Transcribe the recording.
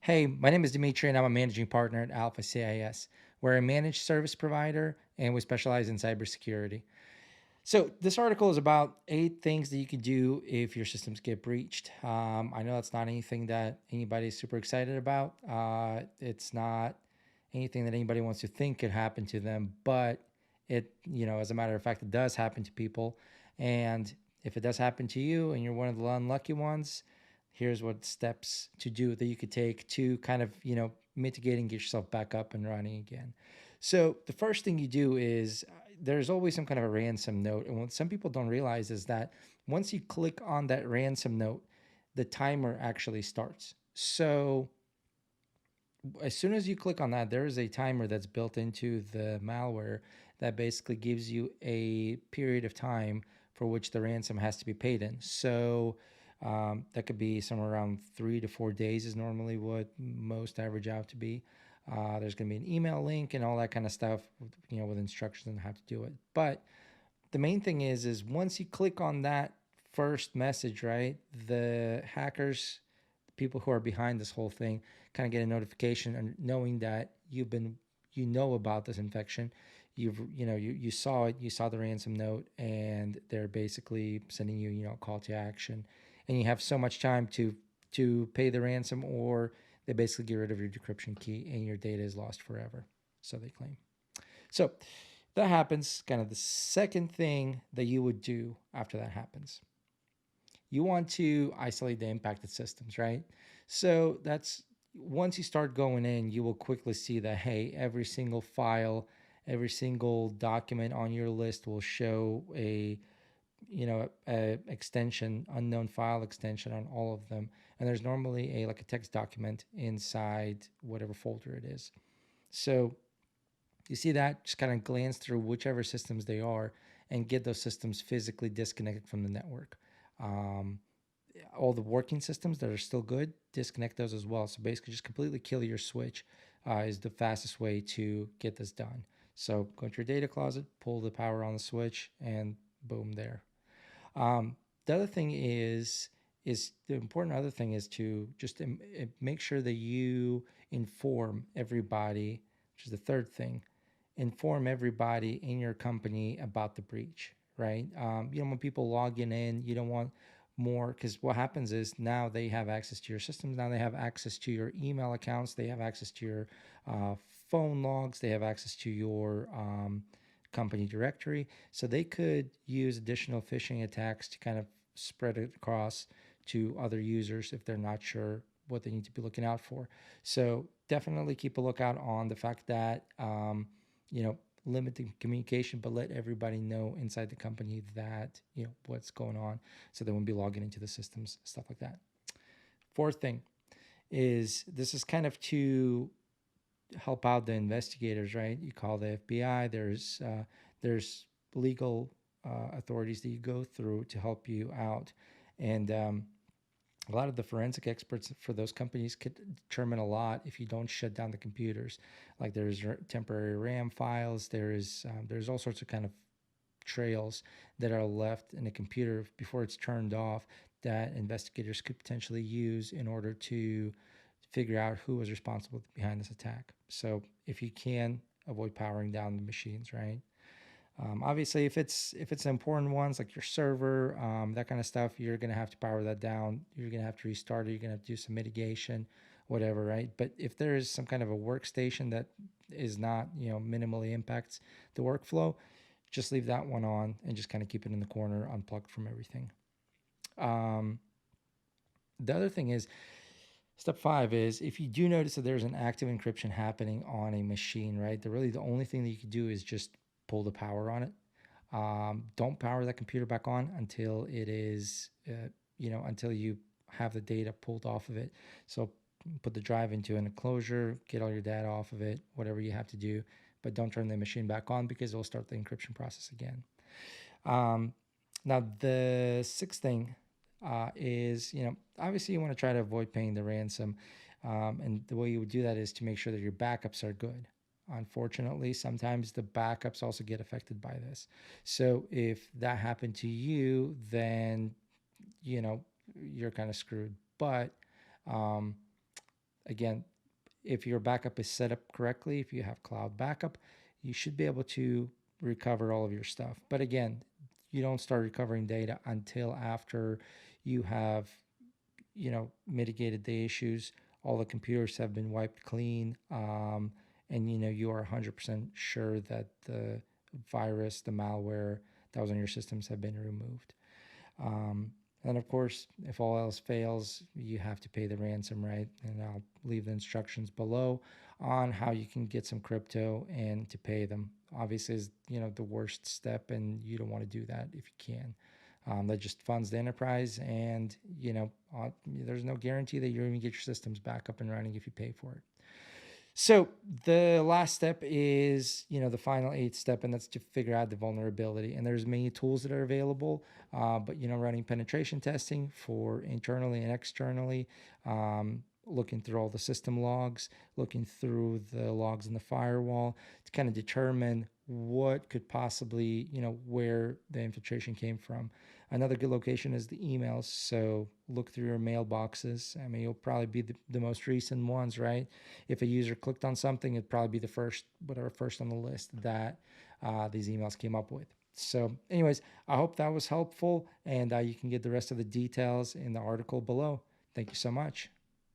Hey, my name is Dimitri, and I'm a managing partner at AlphaCIS. We're a managed service provider, and we specialize in cybersecurity. So, this article is about 8 things that you can do if your systems get breached. I know that's not anything that anybody's super excited about. It's not anything that anybody wants to think could happen to them, but as a matter of fact, it does happen to people. And if it does happen to you and you're one of the unlucky ones, here's what steps to do that you could take to kind of, mitigate and get yourself back up and running again. So the first thing you do is there's always some kind of a ransom note. And what some people don't realize is that once you click on that ransom note, the timer actually starts. So as soon as you click on that, there is a timer that's built into the malware that basically gives you a period of time for which the ransom has to be paid in. So that could be somewhere around 3 to 4 days is normally what most average out to be. There's going to be an email link and all that kind of stuff, with instructions on how to do it. But the main thing is once you click on that first message, right, the hackers, people who are behind this whole thing, kind of get a notification and knowing that you know about this infection. You saw it, you saw the ransom note, and they're basically sending you, a call to action, and you have so much time to pay the ransom, or they basically get rid of your decryption key and your data is lost forever, so they claim. So that happens. Kind of the second thing that you would do after that happens, you want to isolate the impacted systems, right? So that's once you start going in, you will quickly see that, hey, every single file, every single document on your list will show a extension, unknown file extension on all of them. And there's normally like a text document inside whatever folder it is. So you see that, just kind of glance through whichever systems they are and get those systems physically disconnected from the network. Um, all the working systems that are still good, disconnect those as well. So basically, just completely kill your switch is the fastest way to get this done. So go into your data closet, pull the power on the switch, and boom, there. The other thing is the important other thing is to just make sure that you inform everybody, which is the third thing. Inform everybody in your company about the breach, right? You don't want people logging in. You don't want more, because what happens is now they have access to your systems. Now they have access to your email accounts. They have access to your uh, phone logs. They have access to your company directory. So they could use additional phishing attacks to kind of spread it across to other users if they're not sure what they need to be looking out for. So definitely keep a lookout on the fact that limit the communication, but let everybody know inside the company that what's going on, so they won't be logging into the systems, stuff like that. Fourth thing is, this is kind of to help out the investigators, right? You call the FBI. There's legal authorities that you go through to help you out, and a lot of the forensic experts for those companies could determine a lot if you don't shut down the computers. Like there's temporary RAM files. There's all sorts of kind of trails that are left in a computer before it's turned off that investigators could potentially use in order to figure out who was responsible behind this attack. So if you can, avoid powering down the machines, right? Obviously, if it's important ones like your server, that kind of stuff, you're gonna have to power that down. You're gonna have to restart it. You're gonna have to do some mitigation, whatever, right? But if there is some kind of a workstation that is not, minimally impacts the workflow, just leave that one on and just kind of keep it in the corner, unplugged from everything. Um, the other thing is, step 5 is, if you do notice that there's an active encryption happening on a machine, right? The only thing that you can do is just pull the power on it. Don't power that computer back on until it is, until you have the data pulled off of it. So put the drive into an enclosure, get all your data off of it, whatever you have to do, but don't turn the machine back on because it'll start the encryption process again. Um, Now, the sixth thing is, obviously you want to try to avoid paying the ransom. And the way you would do that is to make sure that your backups are good. Unfortunately, sometimes the backups also get affected by this. So if that happened to you, then, you're kind of screwed. But um, again, if your backup is set up correctly, if you have cloud backup, you should be able to recover all of your stuff. But again, you don't start recovering data until after you have, mitigated the issues. All the computers have been wiped clean, and you are 100% sure that the virus, the malware that was on your systems have been removed. And of course, if all else fails, you have to pay the ransom, right? And I'll leave the instructions below on how you can get some crypto and to pay them. Obviously, is the worst step, and you don't want to do that if you can. That just funds the enterprise, and there's no guarantee that you're going to get your systems back up and running if you pay for it. So the last step is, the final eighth step, and that's to figure out the vulnerability. And there's many tools that are available, but running penetration testing for internally and externally, looking through all the system logs, looking through the logs in the firewall to kind of determine what could possibly, where the infiltration came from. Another good location is the emails. So look through your mailboxes. I mean, you'll probably be the most recent ones, right? If a user clicked on something, it'd probably be the first on the list that these emails came up with. So anyways, I hope that was helpful, and you can get the rest of the details in the article below. Thank you so much.